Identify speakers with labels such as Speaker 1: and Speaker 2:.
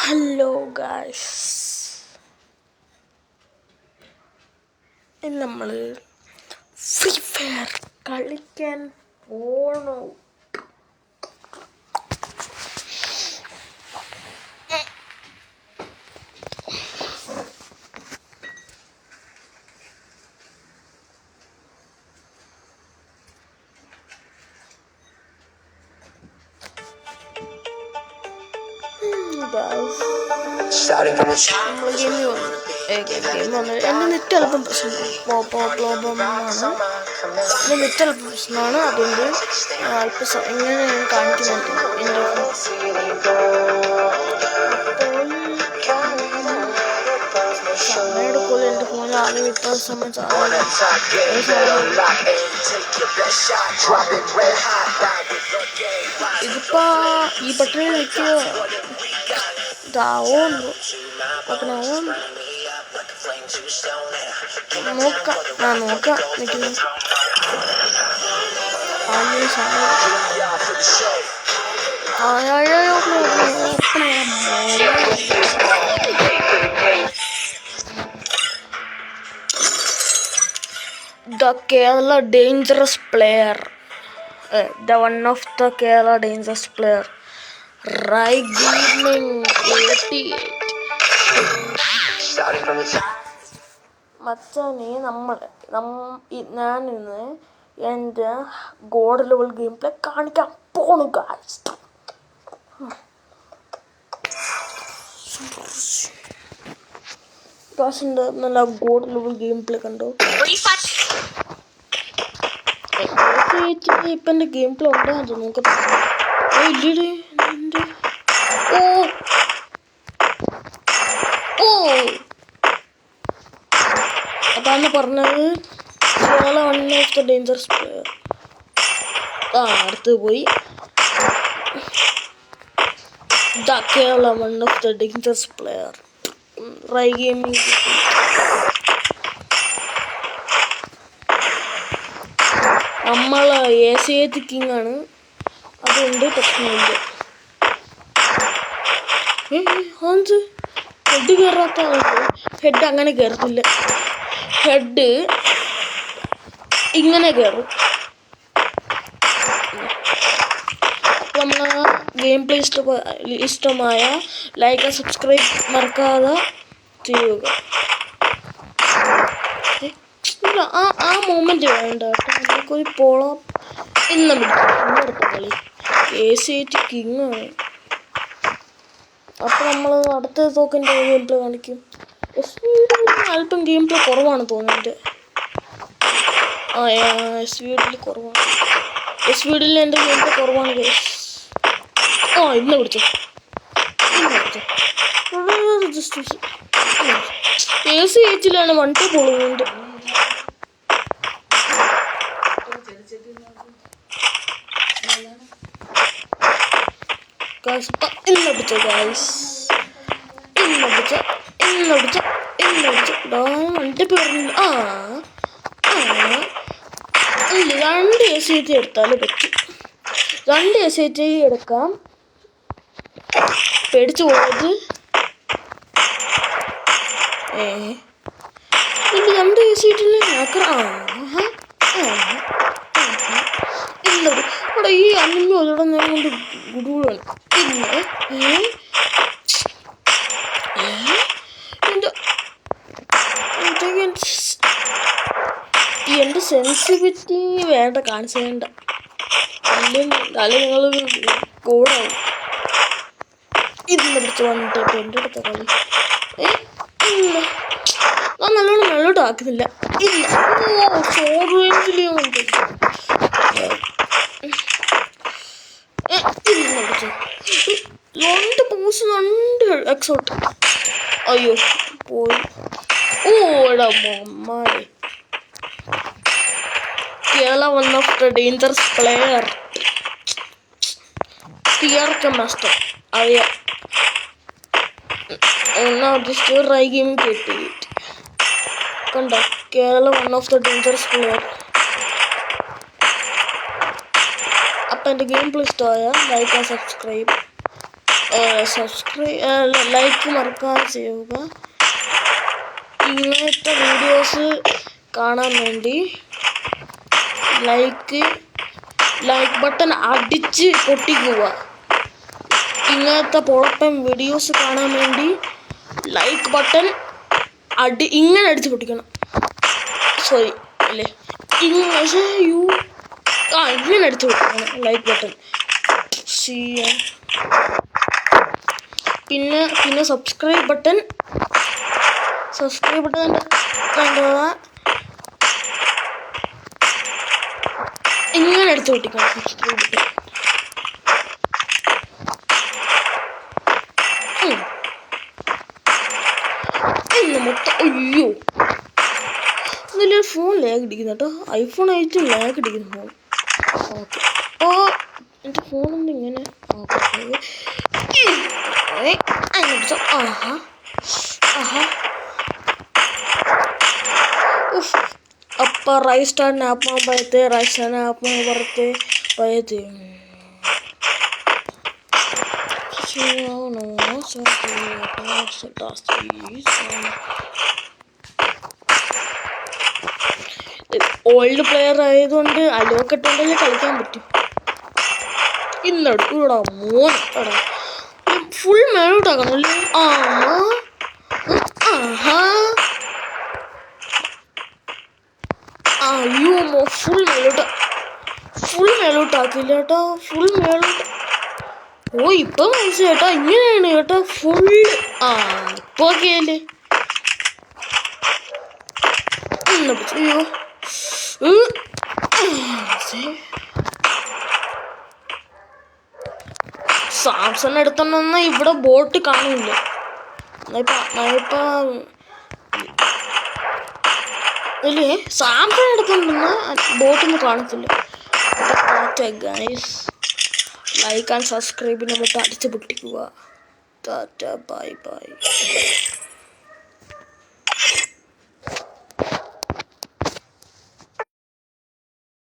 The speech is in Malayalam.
Speaker 1: ഹലോ ഗായ്സ്, ഇന്ന് നമ്മൾ ഫ്രീ ഫയർ കളിക്കാൻ പോണു. എൻ്റെ നെറ്റ് അല്പം പ്രശ്നമാണ്. അതുകൊണ്ട് അല്പം ഇങ്ങനെ കാണിക്കുന്നുണ്ട് എൻ്റെ സമയം എടുക്കുമല്ലോ. എൻ്റെ ഫോണിൽ ആദ്യം ഇത്ര സമയം ഇതിപ്പോ ഈ പട്ടിണി എനിക്ക് ഇതാവുന്നു. നോക്കാം നിൽക്കുന്നു. The Kerala dangerous player, the one of the Kerala dangerous player, Rai Gaming 88. മച്ചാനെ ഞാനിന്ന് എൻ്റെ ഗോഡ് ലെവൽ ഗെയിം പ്ലേ കാണിക്കാൻ പോണു ഗായ്സ്. ഗായ്സിൻ്റെ നല്ല ഗോഡ് ലെവൽ ഗെയിം പ്ലേ കണ്ടോ? ഇപ്പം എൻ്റെ ഗെയിം പ്ലേ ഉണ്ടോ അത് നോക്കട്ടെ. അതാണ് പറഞ്ഞത്, Kerala one of the dangerous player. അടുത്ത് പോയി the Kerala one of the dangerous player റൈ ഗെയിമിംഗ്. നമ്മൾ ഏഷ്യാറ്റ് കിങ് ആണ്, അതുകൊണ്ട് പ്രശ്നമില്ല. ഹെഡ് കയറാത്ത ഹെഡ് അങ്ങനെ കയറത്തില്ല, ഹെഡ് ഇങ്ങനെ കയറും. നമ്മളെ ഗെയിം പ്ലേ ഇഷ്ടമായ ലൈക്ക് സബ്സ്ക്രൈബ് മറക്കാതെ ചെയ്യുക. ആ മൂമെന്റ് വേണ്ട കേട്ടോ, നമുക്കൊരു പോളം ഇന്ന് അടുത്ത കളി ഏഷ്യാറ്റ് കിങ് ആണ്. അപ്പോൾ നമ്മൾ അടുത്ത തോക്കിൻ്റെ ഗെയിം പ്ലേ കാണിക്കും. അല്പം ഗെയിം പ്ലേ കുറവാണ് തോന്നുന്നത്. എസ് വീഡിൽ കുറവാണ്. എസ് വീഡിൽ എൻ്റെ ഗെയിം പ്ലേ കുറവാണ് ഗൈസ്. ഇന്ന് പിടിച്ചു ഏച്ചിലാണ് 1-2 പോകുന്നുണ്ട്. ഇന്ന് പിടിച്ചു ഗൈസ്, ഇന്ന് പിടിച്ചു വണ്ടി പേരുന്നില്ല. 2 SAT എടുത്താലും പറ്റും. 2 SAT എടുക്കാം. പേടിച്ചു പോയത് 2 SAT ഇവിടെ ഈ അന്നോ ഇവിടെ ഞാൻ കൊണ്ട് ഗുഡുകളാണ്. എൻ്റെ സെൻസിറ്റിവിറ്റി വേണ്ട, കാണിച്ചു വേണ്ട. അല്ലെങ്കിൽ നിങ്ങൾ കൂടാവും. ഇതിനെ പിടിച്ച് വന്നിട്ട് എൻ്റെ അടുത്ത കളി ഞാൻ നല്ലോണം മെല്ലോട്ട് ആക്കുന്നില്ല. ഇല്ല ഷോർട്ട് റേഞ്ചിൽ രണ്ട് പോസ് 2 എക്സോട്ട്. അയ്യോ പോയി. എടാ മമ്മാരെ, Kerala one of the dangerous player TRK master അറിയാം. റൈ ഗെയിമിംഗ് കിട്ടി കണ്ടോ, Kerala one of the dangerous player. അപ്പം എൻ്റെ ഗെയിം പ്ലേ ഇഷ്ടമായ ലൈക്ക് ആൻഡ് ലൈക്ക് മറക്കാതെ ചെയ്യുക. ഇങ്ങനത്തെ വീഡിയോസ് കാണാൻ വേണ്ടി ലൈക്ക് ബട്ടൺ അടിച്ച് പൊട്ടിക്കുക. ഇങ്ങനത്തെ പൊളപ്പൻ വീഡിയോസ് കാണാൻ വേണ്ടി ലൈക്ക് ബട്ടൺ ഇങ്ങനെ അടിച്ച് പൊട്ടിക്കണം. സോറി അല്ലേ, ഇങ്ങനെ അടിച്ച് പൊട്ടിക്കണം ലൈക്ക് ബട്ടൺ. പിന്നെ സബ്സ്ക്രൈബ് ബട്ടൺ ഇങ്ങനെ അടിച്ച് പൊട്ടിക്കണം. സബ്സ്ക്രൈബ് ബട്ടൺ മൊത്തം. അയ്യോ, ഇന്നലെ ഫോൺ ലാഗ് ഇടിക്കുന്നു കേട്ടോ. ഐഫോൺ 8 ലാഗ് ഇടിക്കുന്നു ഫോൺ. ഓക്കെ, എൻ്റെ ഫോണൊന്നും ഇങ്ങനെ അപ്പം റൈസ് സ്റ്റാറിന് ആത്മാവ് പറയത്തെ, റൈസ് സ്റ്റാറിന് ആത്മാവ് പറയത്തെ പറയത്തെ. ഓൾഡ് പ്ലെയർ ആയതുകൊണ്ട് അലോക്കെട്ടുണ്ടെങ്കിൽ കളിക്കാൻ പറ്റും. ഇന്നടാ മോനടാ ഫുൾ മേലോട്ടാക്കണല്ലേ. അയ്യോ ഫുൾ മേലോട്ടാക്കില്ല കേട്ടോ. ഫുൾ മേലോട്ട് ഇപ്പം മനസ്സിലായി കേട്ടോ. ഇങ്ങനെയാണ് കേട്ടോ ഫുൾ. ഇപ്പൊ ഓക്കെ അല്ലേ. അയ്യോ സാംസങ് എടുത്തോണ്ടെന്നാ ഇവിടെ ബോട്ട് കാണില്ല. ഇല്ലേ, സാംസങ് എടുത്തോണ്ടെന്നാ ബോട്ടൊന്നും കാണത്തില്ല. ഗൈസ്, ലൈക്ക് ആൻഡ് സബ്സ്ക്രൈബിനെ മൊത്തം അടിച്ച് പൊട്ടിക്കുക. Tata, bye by.